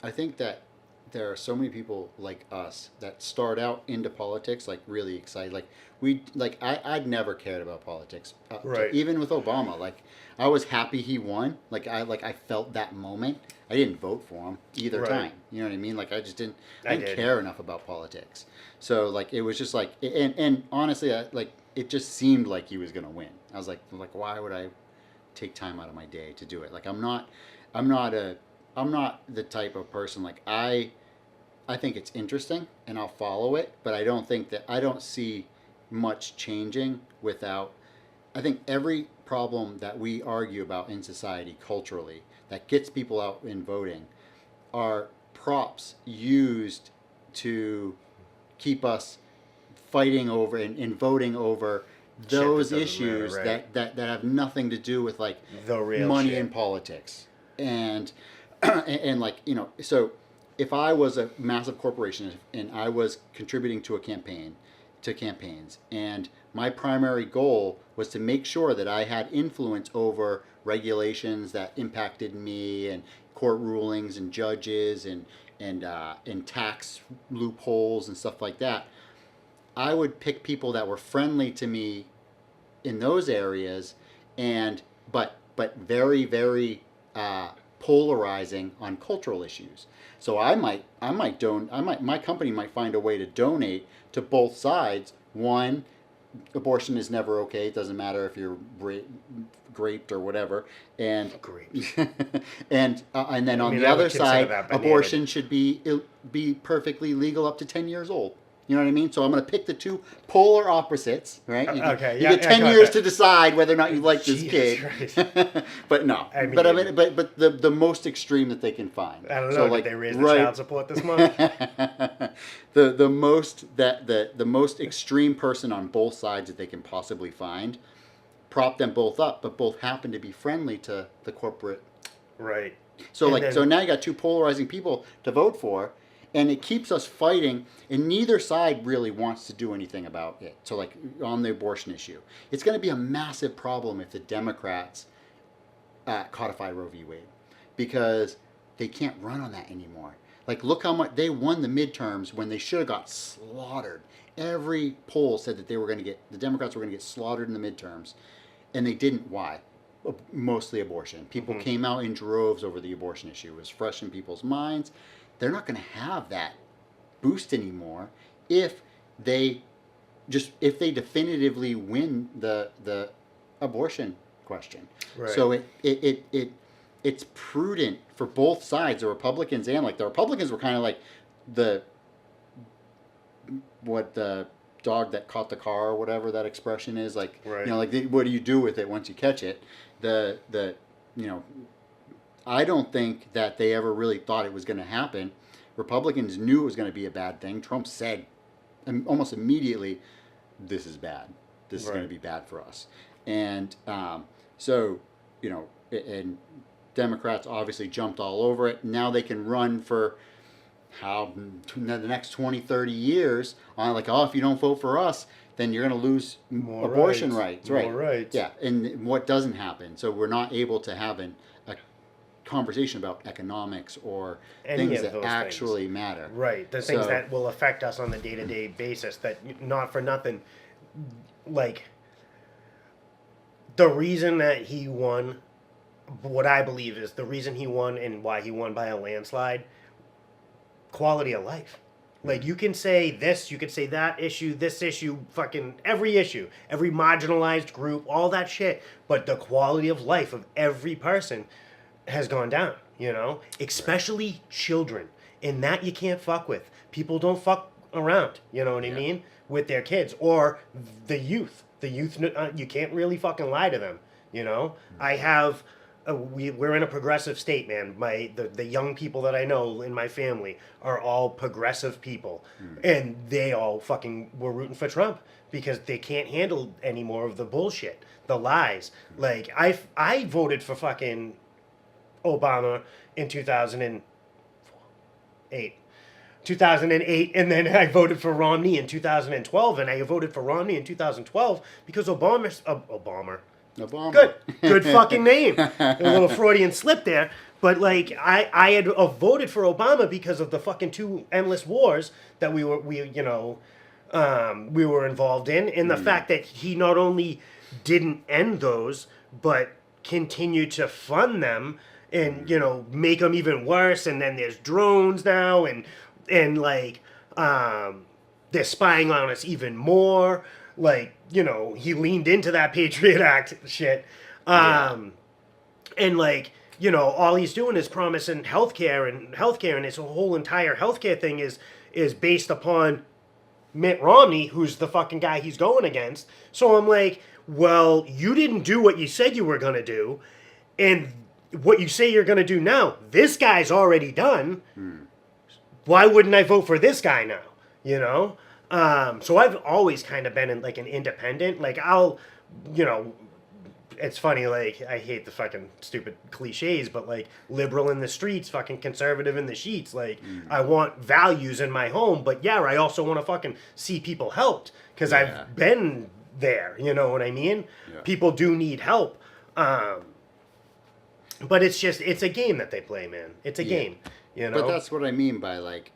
I think that there are so many people like us that start out into politics like really excited. I'd never cared about politics, Right. even with Obama. Like I was happy he won. I felt that moment. I didn't vote for him either Right. time. You know what I mean? Like I just didn't. I I didn't did. care enough about politics. So like it was just like and honestly, like it just seemed like he was gonna win. I was like why would I take time out of my day to do it? Like I'm not a I'm not the type of person like I think it's interesting and I'll follow it, but I don't see much changing without. I think every problem that we argue about in society culturally that gets people out in voting are props used to keep us fighting over and voting over Shit that those doesn't issues matter, right. that have nothing to do with like The real money shit. in politics and and like so if I was a massive corporation and I was contributing to a campaign to campaigns and my primary goal was to make sure that I had influence over regulations that impacted me and court rulings and judges and tax loopholes and stuff like that. I would pick people that were friendly to me in those areas, and but very very polarizing on cultural issues. So my company might find a way to donate to both sides. One, abortion is never okay. It doesn't matter if you're raped or whatever, and Great. and then on the I would other consider side, that banana. abortion should be perfectly legal up to 10 years old. You know what I mean? So I'm going to pick the two polar opposites, right? Okay, You yeah, get I 10 got years that. to decide whether or not you like this Jesus kid. But no. I mean- but the most extreme that they can find. I don't know. So, Did like, they raise the right- child support this month? the most extreme person on both sides that they can possibly find, prop them both up, but both happen to be friendly to the corporate. Right. So And like then- so now you got two polarizing people to vote for, and it keeps us fighting, and neither side really wants to do anything about it. So like on the abortion issue, it's going to be a massive problem if the Democrats codify Roe v. Wade, because they can't run on that anymore. Like look how much they won the midterms when they should have got slaughtered. Every poll said that the Democrats were going to get slaughtered in the midterms, and they didn't. Why? Mostly abortion. People came out in droves over the abortion issue. It was fresh in people's minds. They're not going to have that boost anymore if they definitively win the abortion question. Right. So it's prudent for both sides, the Republicans and like the Republicans were kind of like the dog that caught the car or whatever that expression is, like Right. like what do you do with it once you catch it? I don't think that they ever really thought it was going to happen. Republicans knew it was going to be a bad thing. Trump said almost immediately, "This is bad. This is going to be bad for us." And so, and Democrats obviously jumped all over it. Now they can run for the next 20, 30 years on like, oh, if you don't vote for us, then you're going to lose More abortion rights. Right. More rights. Yeah. And what doesn't happen. So we're not able to have a conversation about economics or Any things of that those actually matter. Right. The things So- that will affect us on a day-to-day basis that not for nothing, like the reason that he won, what I believe is the reason he won and why he won by a landslide, quality of life. Like you can say this, you can say that issue, this issue, fucking every issue, every marginalized group, all that shit. But the quality of life of every person has gone down, especially children. And that you can't fuck with. People don't fuck around, you know what I mean? With their kids or the youth. The youth, you can't really fucking lie to them, I have, we're in a progressive state, man. The young people that I know in my family are all progressive people. And they all fucking were rooting for Trump because they can't handle any more of the bullshit, the lies. Like, I voted for fucking Obama in 2008, and then I voted for Romney in 2012, and I voted for Romney in 2012 because Obama. Obama. Good fucking name. A little Freudian slip there, But like I had voted for Obama because of the fucking 2 endless wars that we were involved in, and the fact that he not only didn't end those, but continued to fund them and make them even worse. And then there's drones now, and like they're spying on us even more. Like he leaned into that Patriot Act shit, and like. All he's doing is promising healthcare, and his whole entire healthcare thing is based upon Mitt Romney, who's the fucking guy he's going against. So I'm like, well, you didn't do what you said you were going to do, and what you say you're going to do now, this guy's already done. Why wouldn't I vote for this guy now? So I've always kind of been an independent. Like, I'll, it's funny, like, I hate the fucking stupid cliches, but like, liberal in the streets, fucking conservative in the sheets. Like, I want values in my home, but yeah, I also want to fucking see people helped, because I've been there, you know what I mean? Yeah. People do need help. But it's a game that they play, man. It's a game, But that's what I mean by, like,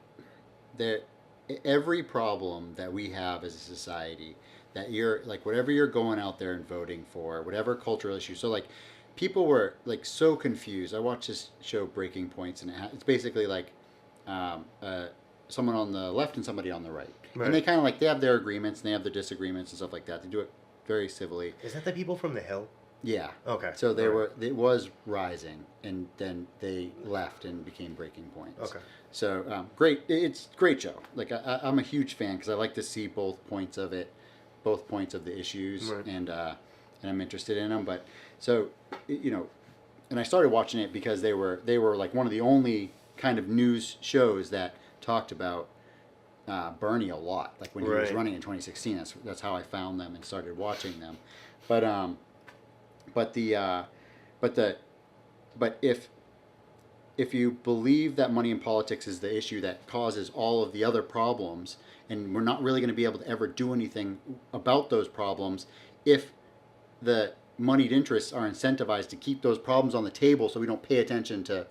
every problem that we have as a society, that you're like, whatever you're going out there and voting for, whatever cultural issue. So like, people were like so confused. I watched this show Breaking Points, and it's basically like someone on the left and somebody on the right. And they kind of like, they have their agreements and they have their disagreements and stuff like that. They do it very civilly. Is that the people from the Hill? Yeah. Okay. So it was Rising, and then they left and became Breaking Points. Okay. So great, it's a great show. Like, I'm a huge fan because I like to see both points of it, both points of the issues, and I'm interested in them. But so and I started watching it because they were like one of the only kind of news shows that talked about Bernie a lot. Like when he was running in 2016, that's how I found them and started watching them. But if you believe that money in politics is the issue that causes all of the other problems, and we're not really going to be able to ever do anything about those problems if the moneyed interests are incentivized to keep those problems on the table, so we don't pay attention to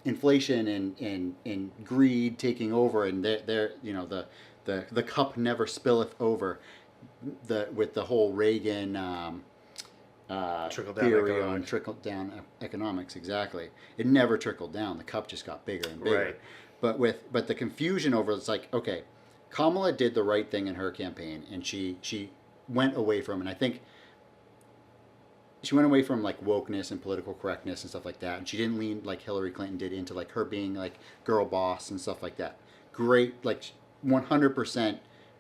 inflation and greed taking over, and the cup never spilleth over, with the whole Reagan theory on trickle-down economics. Exactly. It never trickled down. The cup just got bigger and bigger. Right. But the confusion over, it's like, okay, Kamala did the right thing in her campaign, and she went away from, and I think she went away from like wokeness and political correctness and stuff like that, and she didn't lean like Hillary Clinton did into like her being like girl boss and stuff like that. Great, like 100%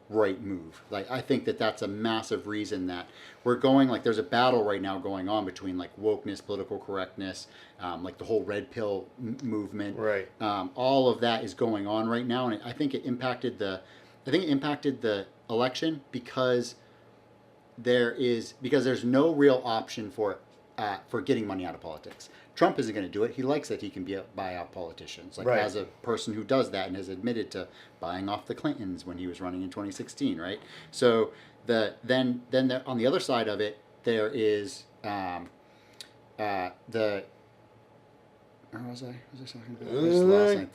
right move. Like, I think that's a massive reason that we're going, like, there's a battle right now going on between like wokeness, political correctness, like the whole red pill movement. Right. All of that is going on right now, and I think it impacted the election because there's no real option for getting money out of politics. Trump isn't going to do it. He likes that he can buy out politicians. Like, as a person who does that and has admitted to buying off the Clintons when he was running in 2016, right? So then on the other side of it, there is where was I? Was I talking about? I just lost my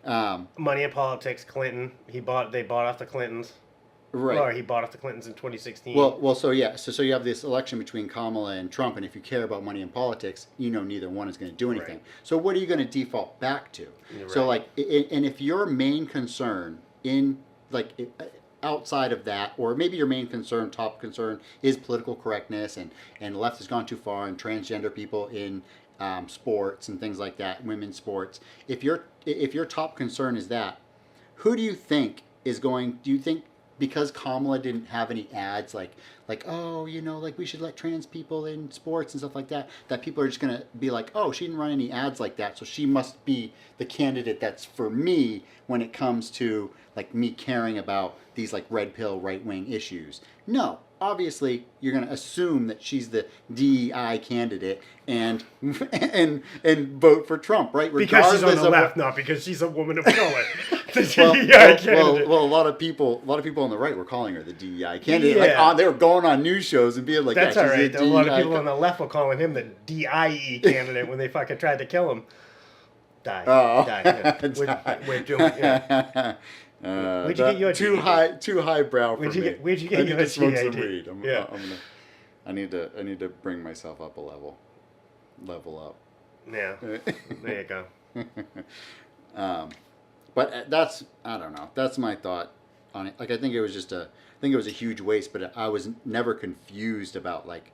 thought. Money in politics. Clinton. They bought off the Clintons. Right. Or he bought off the Clintons in 2016. Well, so yeah, so you have this election between Kamala and Trump, and if you care about money in politics, neither one is going to do anything. Right. So what are you going to default back to? Right. So like, and if your main concern outside of that, or maybe your main concern, top concern, is political correctness, and the left has gone too far, and transgender people in sports and things like that, women's sports. If your top concern is that, who do you think is going? Do you think, because Kamala didn't have any ads like we should let trans people in sports and stuff like that, that people are just going to be like, oh, she didn't run any ads like that, so she must be the candidate that's for me when it comes to like me caring about these like red pill right wing issues? No, obviously you're going to assume that she's the DEI candidate and vote for Trump, right? Because she's on the left, not because she's a woman of color. the DEI candidate. Well, a lot of people on the right were calling her the DEI candidate. Yeah. Like, they were going on news shows and being like, That's yeah, all she's right. a A lot of DEI people on the left were calling him the DIE candidate when they fucking tried to kill him. Die. Yeah. We're doing. Yeah. Where'd you get your too GED? too highbrow for Where'd you me. get? Where'd you get I need your to smoke some GED? weed. I need to bring myself up a level up. Yeah. There you go. But that's, I don't know. That's my thought on it. Like, I think it was a huge waste. But I was never confused about like,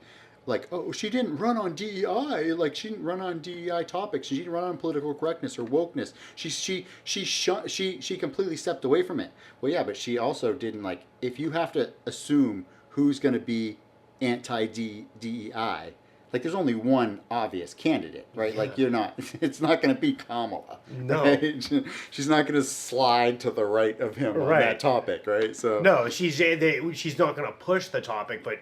oh, she didn't run on DEI. Like, she didn't run on DEI topics. She didn't run on political correctness or wokeness. She completely stepped away from it. Well, yeah, but she also didn't, like, if you have to assume who's going to be anti DEI. Like, there's only one obvious candidate, right? Yeah. Like, it's not going to be Kamala. No. Right? She's not going to slide to the right of him on that topic, right? So no, she's not going to push the topic, but